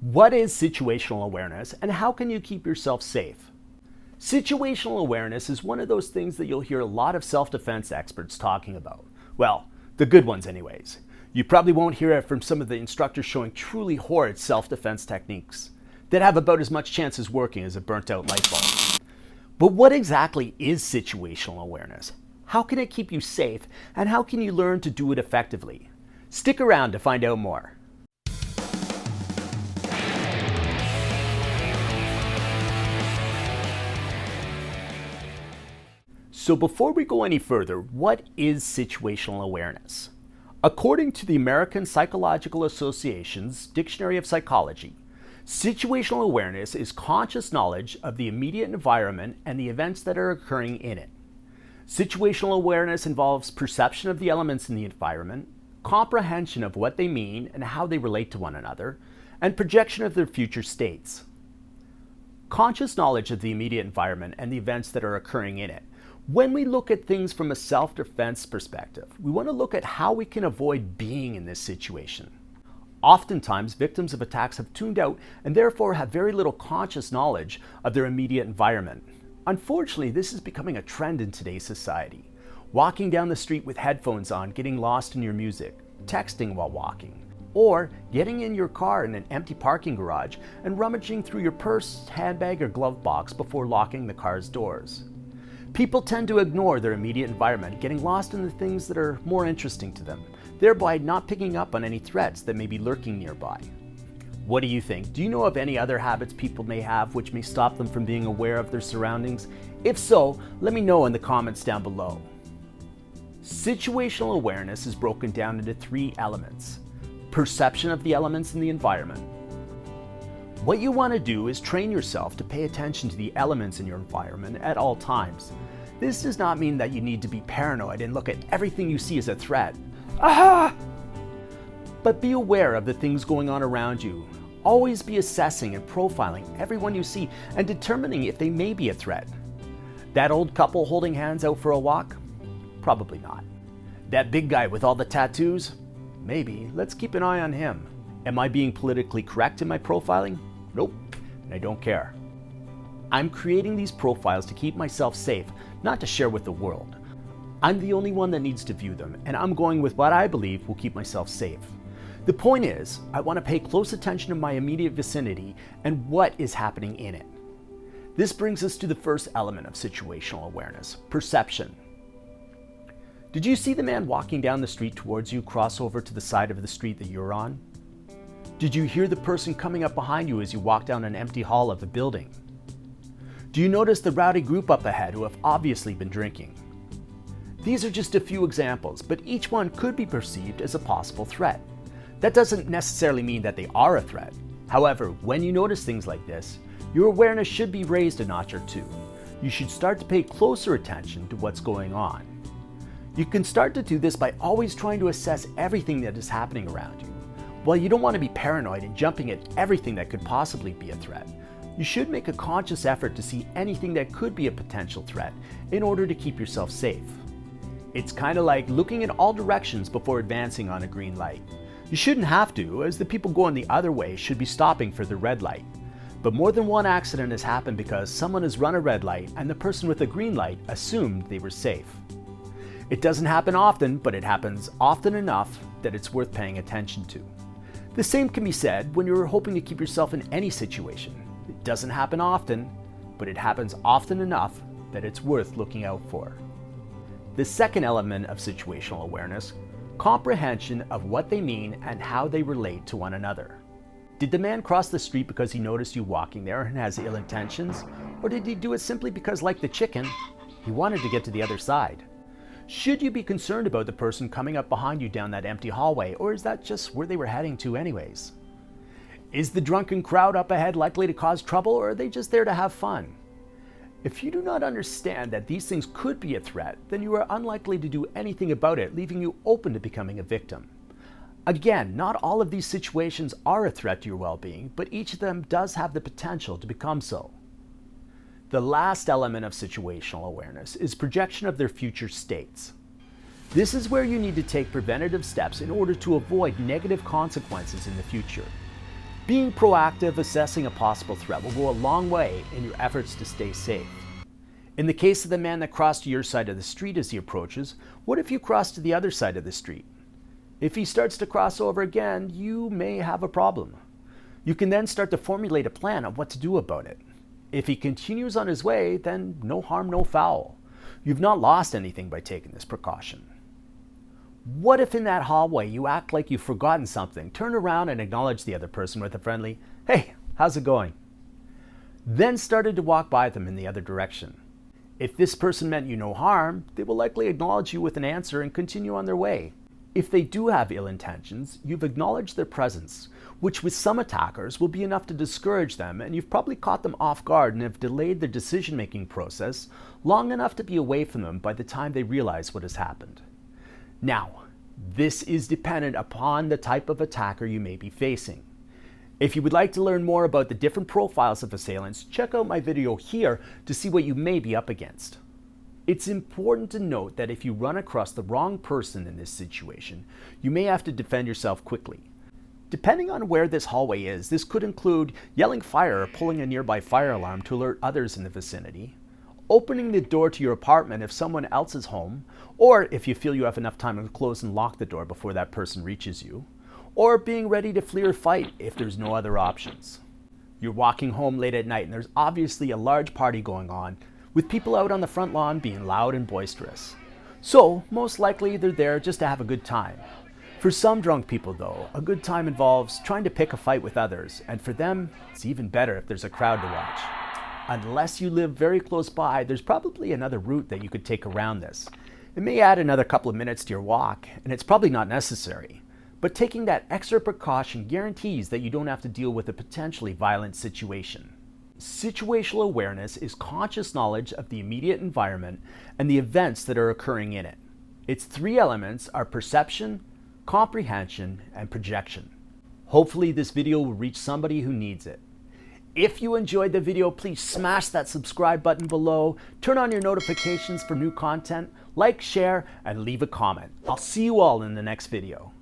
What is situational awareness and how can you keep yourself safe? Situational awareness is one of those things that you'll hear a lot of self-defense experts talking about. Well, the good ones anyways. You probably won't hear it from some of the instructors showing truly horrid self-defense techniques that have about as much chance as working as a burnt-out light bulb. But what exactly is situational awareness? How can it keep you safe and how can you learn to do it effectively? Stick around to find out more. So before we go any further, what is situational awareness? According to the American Psychological Association's Dictionary of Psychology, situational awareness is conscious knowledge of the immediate environment and the events that are occurring in it. Situational awareness involves perception of the elements in the environment, comprehension of what they mean and how they relate to one another, and projection of their future states. Conscious knowledge of the immediate environment and the events that are occurring in it. When we look at things from a self-defense perspective, we want to look at how we can avoid being in this situation. Oftentimes, victims of attacks have tuned out and therefore have very little conscious knowledge of their immediate environment. Unfortunately, this is becoming a trend in today's society. Walking down the street with headphones on, getting lost in your music, texting while walking, or getting in your car in an empty parking garage and rummaging through your purse, handbag, or glove box before locking the car's doors. People tend to ignore their immediate environment, getting lost in the things that are more interesting to them, thereby not picking up on any threats that may be lurking nearby. What do you think? Do you know of any other habits people may have which may stop them from being aware of their surroundings? If so, let me know in the comments down below. Situational awareness is broken down into three elements: perception of the elements in the environment. What you want to do is train yourself to pay attention to the elements in your environment at all times. This does not mean that you need to be paranoid and look at everything you see as a threat. Aha! But be aware of the things going on around you. Always be assessing and profiling everyone you see and determining if they may be a threat. That old couple holding hands out for a walk? Probably not. That big guy with all the tattoos? Maybe. Let's keep an eye on him. Am I being politically correct in my profiling? Nope, and I don't care. I'm creating these profiles to keep myself safe, not to share with the world. I'm the only one that needs to view them, and I'm going with what I believe will keep myself safe. The point is, I want to pay close attention to my immediate vicinity and what is happening in it. This brings us to the first element of situational awareness: perception. Did you see the man walking down the street towards you cross over to the side of the street that you're on? Did you hear the person coming up behind you as you walk down an empty hall of a building? Do you notice the rowdy group up ahead who have obviously been drinking? These are just a few examples, but each one could be perceived as a possible threat. That doesn't necessarily mean that they are a threat. However, when you notice things like this, your awareness should be raised a notch or two. You should start to pay closer attention to what's going on. You can start to do this by always trying to assess everything that is happening around you. While you don't want to be paranoid and jumping at everything that could possibly be a threat, you should make a conscious effort to see anything that could be a potential threat in order to keep yourself safe. It's kind of like looking in all directions before advancing on a green light. You shouldn't have to, as the people going the other way should be stopping for the red light. But more than one accident has happened because someone has run a red light and the person with a green light assumed they were safe. It doesn't happen often, but it happens often enough that it's worth paying attention to. The same can be said when you're hoping to keep yourself in any situation. It doesn't happen often, but it happens often enough that it's worth looking out for. The second element of situational awareness: comprehension of what they mean and how they relate to one another. Did the man cross the street because he noticed you walking there and has ill intentions? Or did he do it simply because, like the chicken, he wanted to get to the other side? Should you be concerned about the person coming up behind you down that empty hallway, or is that just where they were heading to anyways? Is the drunken crowd up ahead likely to cause trouble, or are they just there to have fun? If you do not understand that these things could be a threat, then you are unlikely to do anything about it, leaving you open to becoming a victim. Again, not all of these situations are a threat to your well-being, but each of them does have the potential to become so. The last element of situational awareness is projection of their future states. This is where you need to take preventative steps in order to avoid negative consequences in the future. Being proactive, assessing a possible threat will go a long way in your efforts to stay safe. In the case of the man that crossed to your side of the street as he approaches, what if you cross to the other side of the street? If he starts to cross over again, you may have a problem. You can then start to formulate a plan on what to do about it. If he continues on his way, then no harm, no foul. You've not lost anything by taking this precaution. What if in that hallway you act like you've forgotten something, turn around and acknowledge the other person with a friendly, "Hey, how's it going?" Then started to walk by them in the other direction. If this person meant you no harm, they will likely acknowledge you with an answer and continue on their way. If they do have ill intentions, you've acknowledged their presence, which with some attackers will be enough to discourage them, and you've probably caught them off guard and have delayed their decision-making process long enough to be away from them by the time they realize what has happened. Now, this is dependent upon the type of attacker you may be facing. If you would like to learn more about the different profiles of assailants, check out my video here to see what you may be up against. It's important to note that if you run across the wrong person in this situation, you may have to defend yourself quickly. Depending on where this hallway is, this could include yelling fire or pulling a nearby fire alarm to alert others in the vicinity, opening the door to your apartment if someone else is home, or if you feel you have enough time to close and lock the door before that person reaches you, or being ready to flee or fight if there's no other options. You're walking home late at night and there's obviously a large party going on, with people out on the front lawn being loud and boisterous. So, most likely they're there just to have a good time. For some drunk people though, a good time involves trying to pick a fight with others, and for them, it's even better if there's a crowd to watch. Unless you live very close by, there's probably another route that you could take around this. It may add another couple of minutes to your walk, and it's probably not necessary. But taking that extra precaution guarantees that you don't have to deal with a potentially violent situation. Situational awareness is conscious knowledge of the immediate environment and the events that are occurring in it. Its three elements are perception, comprehension, and projection. Hopefully this video will reach somebody who needs it. If you enjoyed the video, please smash that subscribe button below, turn on your notifications for new content, like, share, and leave a comment. I'll see you all in the next video.